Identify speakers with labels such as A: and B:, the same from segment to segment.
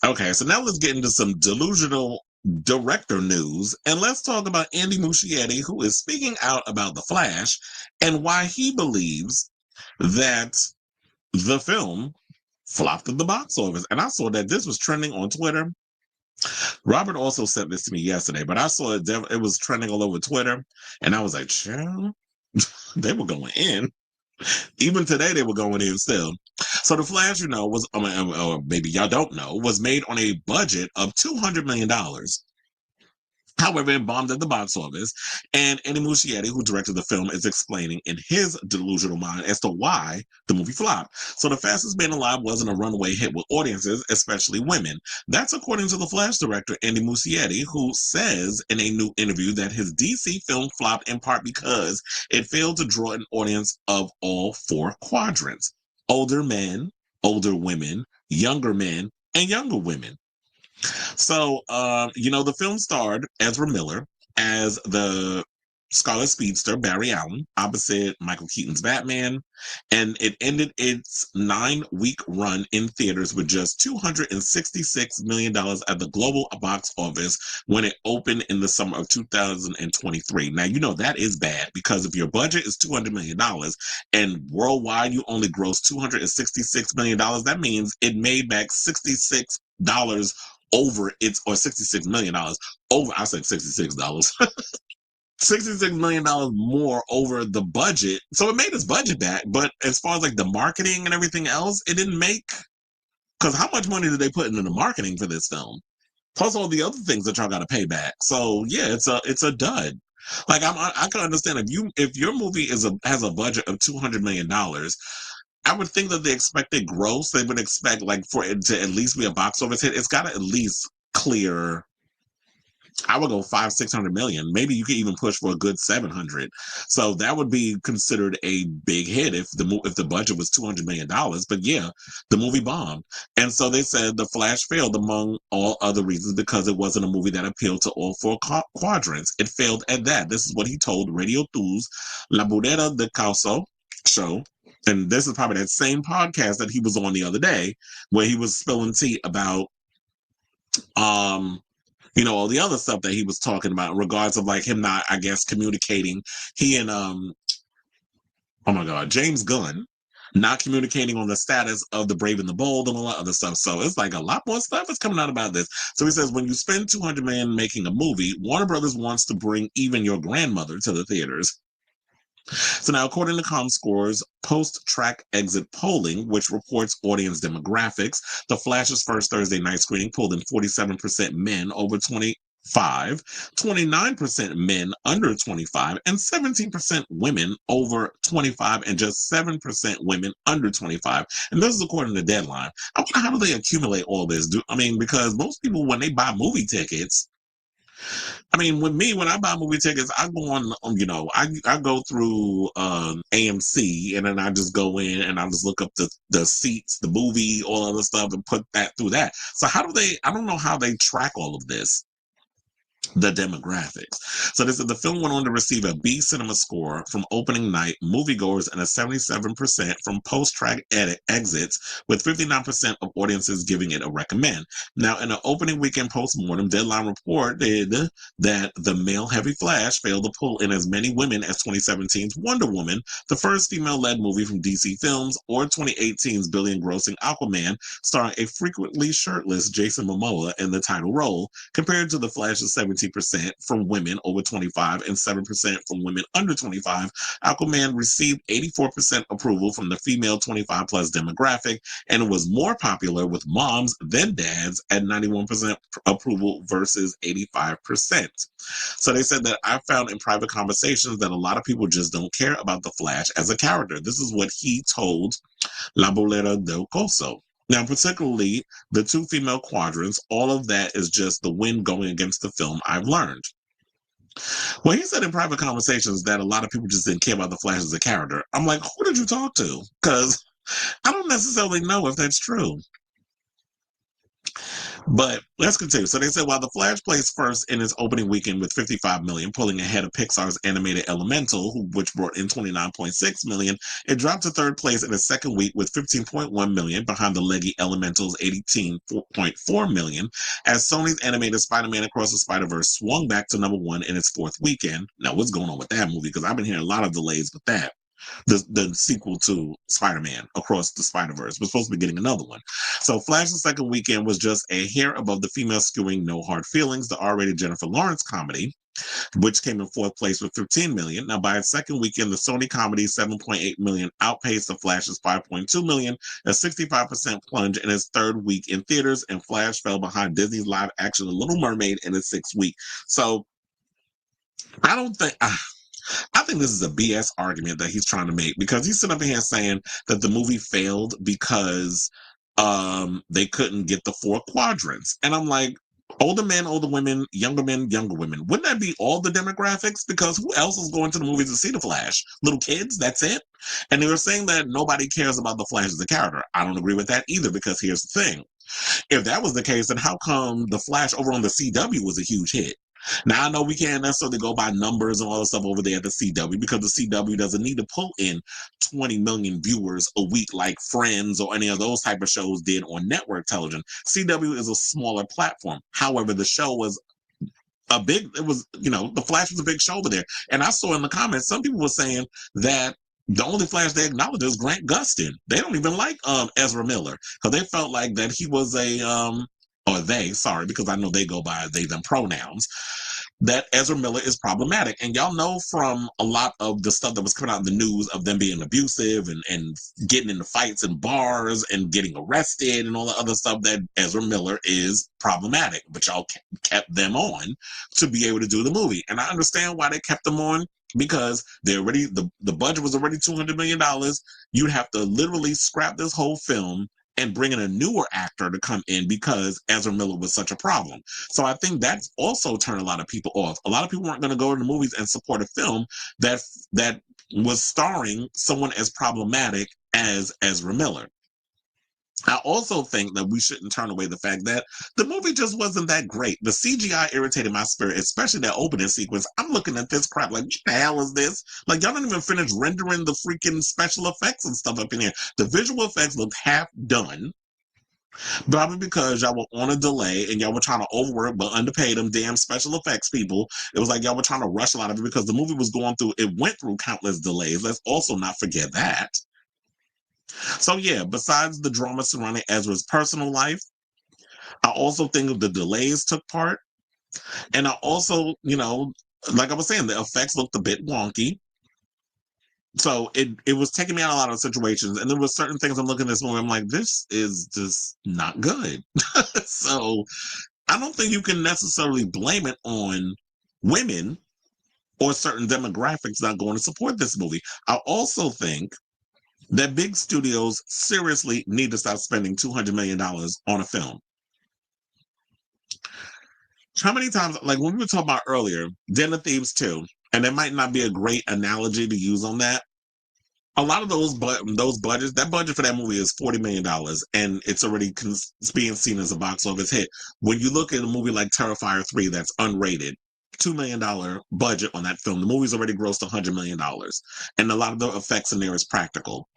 A: Okay, so now let's get into some delusional director news, and let's talk about Andy Muschietti, who is speaking out about The Flash and why he believes that the film flopped at the box office. And I saw that this was trending on Twitter. Robert also sent this to me yesterday, but I saw it was trending all over Twitter, and I was like, "Chill." They were going in. Even today, they were going in still. So The Flash, was, or maybe y'all don't know, was made on a budget of $200 million. However, it bombed at the box office, and Andy Muschietti, who directed the film, is explaining in his delusional mind as to why the movie flopped. So The Fastest Man Alive wasn't a runaway hit with audiences, especially women. That's according to The Flash director, Andy Muschietti, who says in a new interview that his DC film flopped in part because it failed to draw an audience of all four quadrants: older men, older women, younger men, and younger women. So, the film starred Ezra Miller as the Scarlet Speedster, Barry Allen, opposite Michael Keaton's Batman, and it ended its 9-week run in theaters with just $266 million at the global box office when it opened in the summer of 2023. Now, that is bad, because if your budget is $200 million and worldwide you only gross $266 million, that means it made back $66 over its, or $66 million over, I said $66. $66 million more over the budget. So it made its budget back, but as far as like the marketing and everything else, it didn't make, because how much money did they put into the marketing for this film? Plus all the other things that y'all got to pay back. So yeah, it's a dud. Like I can understand if your movie has a budget of $200 million. I would think that the expected gross, they would expect like for it to at least be a box office hit. It's got to at least clear. I would go 500-600 million. Maybe you could even push for a good 700. So that would be considered a big hit if the budget was $200 million. But yeah, the movie bombed, and so they said The Flash failed among all other reasons because it wasn't a movie that appealed to all four quadrants. It failed at that. This is what he told Radio 2's La Burrera de Causo show. And this is probably that same podcast that he was on the other day, where he was spilling tea about all the other stuff that he was talking about in regards of like him not, I guess, communicating. He and oh my God, James Gunn not communicating on the status of The Brave and the Bold and all that other stuff. So it's like a lot more stuff is coming out about this. So he says, when you spend $200 million making a movie, Warner Brothers wants to bring even your grandmother to the theaters. So now, according to ComScore's post-track exit polling, which reports audience demographics, The Flash's first Thursday night screening pulled in 47% men over 25, 29% men under 25, and 17% women over 25, and just 7% women under 25. And this is according to Deadline. I wonder, how do they accumulate all this? Because most people, when they buy movie tickets, with me, when I buy movie tickets, I go on, I go through AMC, and then I just go in and I just look up the seats, the movie, all other stuff, and put that through that. So I don't know how they track all of this, the demographics. So they said the film went on to receive a B cinema score from opening night moviegoers and a 77% from post-track exits, with 59% of audiences giving it a recommend. Now, in an opening weekend postmortem, Deadline reported that the male-heavy Flash failed to pull in as many women as 2017's Wonder Woman, the first female-led movie from DC Films, or 2018's billion-grossing Aquaman, starring a frequently shirtless Jason Momoa in the title role, compared to the Flash's 17% from women over 25 and 7% from women under 25. Aquaman received 84% approval from the female 25 plus demographic, and it was more popular with moms than dads at 91% approval versus 85%. So they said that I found in private conversations that a lot of people just don't care about the Flash as a character. This is what he told La Bolera del Coso. Now, particularly the two female quadrants, all of that is just the wind going against the film, I've learned. Well, he said in private conversations that a lot of people just didn't care about the Flash as a character. I'm like, who did you talk to? Because I don't necessarily know if that's true. But let's continue. So they said while The Flash placed first in its opening weekend with 55 million, pulling ahead of Pixar's animated Elemental, which brought in 29.6 million, it dropped to third place in its second week with 15.1 million, behind the leggy Elemental's 18.4 million, as Sony's animated Spider-Man Across the Spider-Verse swung back to number one in its fourth weekend. Now, what's going on with that movie? Because I've been hearing a lot of delays with that. The sequel to Spider-Man Across the Spider-Verse. We're supposed to be getting another one. So Flash's second weekend was just a hair above the female skewing No Hard Feelings, the R-rated Jennifer Lawrence comedy, which came in fourth place with 15 million. Now, by its second weekend, the Sony comedy 7.8 million outpaced the Flash's 5.2 million, a 65% plunge in its third week in theaters, and Flash fell behind Disney's live action The Little Mermaid in its sixth week. So I don't think. I think this is a BS argument that he's trying to make, because he's sitting up here saying that the movie failed because they couldn't get the four quadrants. And I'm like, older men, older women, younger women. Wouldn't that be all the demographics? Because who else is going to the movies to see the Flash? Little kids, that's it. And they were saying that nobody cares about the Flash as a character. I don't agree with that either, because here's the thing. If that was the case, then how come the Flash over on the CW was a huge hit? Now, I know we can't necessarily go by numbers and all the stuff over there at the CW, because the CW doesn't need to pull in 20 million viewers a week like Friends or any of those type of shows did on network television. CW is a smaller platform. However, the show was the Flash was a big show over there. And I saw in the comments, some people were saying that the only Flash they acknowledge is Grant Gustin. They don't even like Ezra Miller, because they felt like that he was because I know they go by they, them pronouns, that Ezra Miller is problematic. And y'all know from a lot of the stuff that was coming out in the news of them being abusive and getting into fights in bars and getting arrested and all the other stuff, that Ezra Miller is problematic. But y'all kept them on to be able to do the movie. And I understand why they kept them on, because the budget was already $200 million. You'd have to literally scrap this whole film and bring in a newer actor to come in, because Ezra Miller was such a problem. So I think that's also turned a lot of people off. A lot of people weren't going to go to the movies and support a film that was starring someone as problematic as Ezra Miller. I also think that we shouldn't turn away the fact that the movie just wasn't that great. The CGI irritated my spirit, especially that opening sequence. I'm looking at this crap like, what the hell is this? Like, y'all didn't even finish rendering the freaking special effects and stuff up in here. The visual effects looked half done, probably because y'all were on a delay and y'all were trying to overwork but underpay them damn special effects people. It was like y'all were trying to rush a lot of it, because the movie was went through countless delays. Let's also not forget that. So yeah, besides the drama surrounding Ezra's personal life, I also think the delays took part. And I also, like I was saying, the effects looked a bit wonky. So it was taking me out of a lot of situations. And there were certain things I'm looking at this movie, I'm like, this is just not good. So I don't think you can necessarily blame it on women or certain demographics not going to support this movie. I also think that big studios seriously need to stop spending $200 million on a film. How many times, like when we were talking about earlier, Den of Thieves 2, and it might not be a great analogy to use on that. A lot of those budgets, that budget for that movie is $40 million, and it's already being seen as a box office hit. When you look at a movie like Terrifier 3 that's unrated, $2 million budget on that film, the movie's already grossed $100 million. And a lot of the effects in there is practical.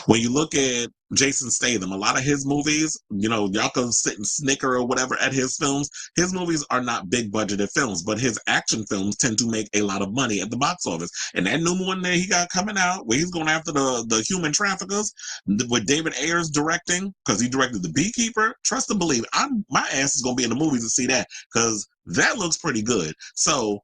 A: When you look at Jason Statham, a lot of his movies, y'all can sit and snicker or whatever at his films. His movies are not big budgeted films, but his action films tend to make a lot of money at the box office. And that new one that he got coming out, where he's going after the human traffickers, with David Ayers directing, because he directed The Beekeeper, trust and believe, my ass is going to be in the movies to see that, because that looks pretty good. So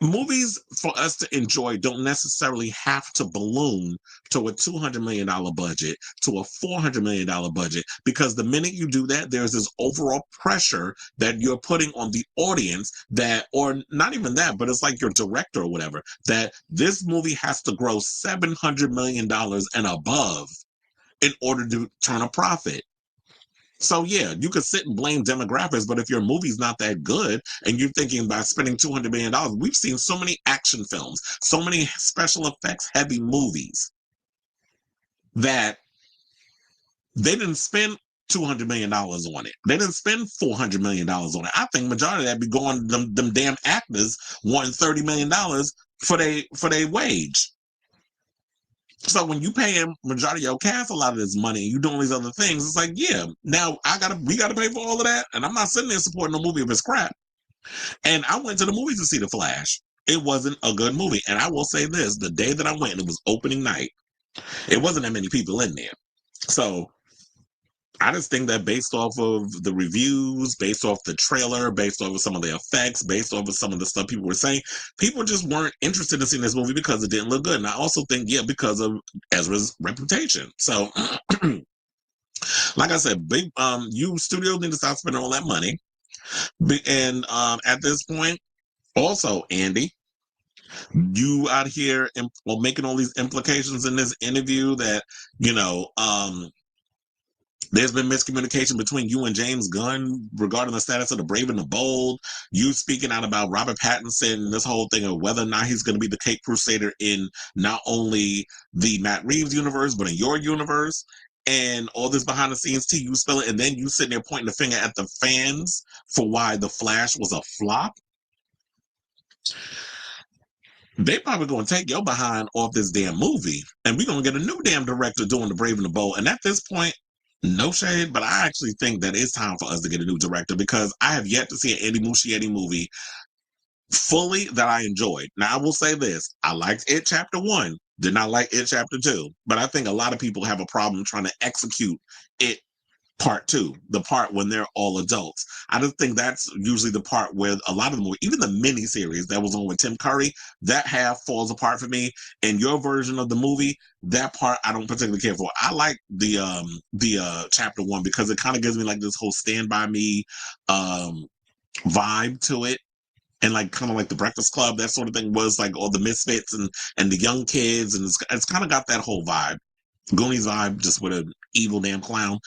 A: movies for us to enjoy don't necessarily have to balloon to a $200 million budget, to a $400 million budget, because the minute you do that, there's this overall pressure that you're putting on the audience, that, or not even that, but it's like your director or whatever, that this movie has to grow $700 million and above in order to turn a profit. So yeah, you could sit and blame demographics, but if your movie's not that good and you're thinking about spending $200 million, we've seen so many action films, so many special effects heavy movies that they didn't spend $200 million on it. They didn't spend $400 million on it. I think majority of that be going to them damn actors wanting $30 million for their wage. So when you pay him majority of your cast a lot of this money and you doing these other things, it's like, yeah, now we gotta pay for all of that. And I'm not sitting there supporting a movie if it's crap. And I went to the movies to see The Flash. It wasn't a good movie. And I will say this, the day that I went, it was opening night. It wasn't that many people in there. So I just think that based off of the reviews, based off the trailer, based off of some of the effects, based off of some of the stuff people were saying, people just weren't interested in seeing this movie because it didn't look good. And I also think, yeah, because of Ezra's reputation. So, like I said, big you studios need to stop spending all that money. And at this point, also, Andy, you out here making all these implications in this interview that, there's been miscommunication between you and James Gunn regarding the status of The Brave and the Bold. You speaking out about Robert Pattinson, this whole thing of whether or not he's going to be the Cape Crusader in not only the Matt Reeves universe, but in your universe. And all this behind the scenes tea, you spill it, and then you sitting there pointing the finger at the fans for why The Flash was a flop. They probably going to take your behind off this damn movie, and we're going to get a new damn director doing The Brave and the Bold. And at this point, no shade, but I actually think that it's time for us to get a new director because I have yet to see an Andy Muschietti movie fully that I enjoyed. Now, I will say this. I liked It Chapter 1, did not like It Chapter 2, but I think a lot of people have a problem trying to execute It Part 2, the part when they're all adults. I just think that's usually the part where a lot of the movie, even the miniseries that was on with Tim Curry, that half falls apart for me. And your version of the movie, that part I don't particularly care for. I like the Chapter 1 because it kind of gives me like this whole Stand By Me vibe to it. And like kind of like the Breakfast Club, that sort of thing was like all the misfits and the young kids, and it's kind of got that whole vibe. Goonies vibe, just with an evil damn clown.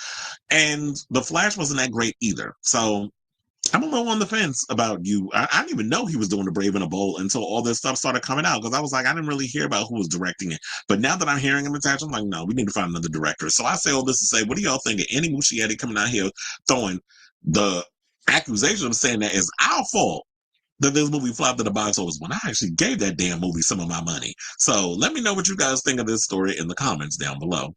A: And The Flash wasn't that great either. So I'm a little on the fence about you. I didn't even know he was doing The Brave and the Bold until all this stuff started coming out because I was like, I didn't really hear about who was directing it. But now that I'm hearing him attached, I'm like, no, we need to find another director. So I say all this to say, what do y'all think of Andy Muschietti coming out here throwing the accusation of saying that it's our fault that this movie flopped at the box office when I actually gave that damn movie some of my money. So let me know what you guys think of this story in the comments down below.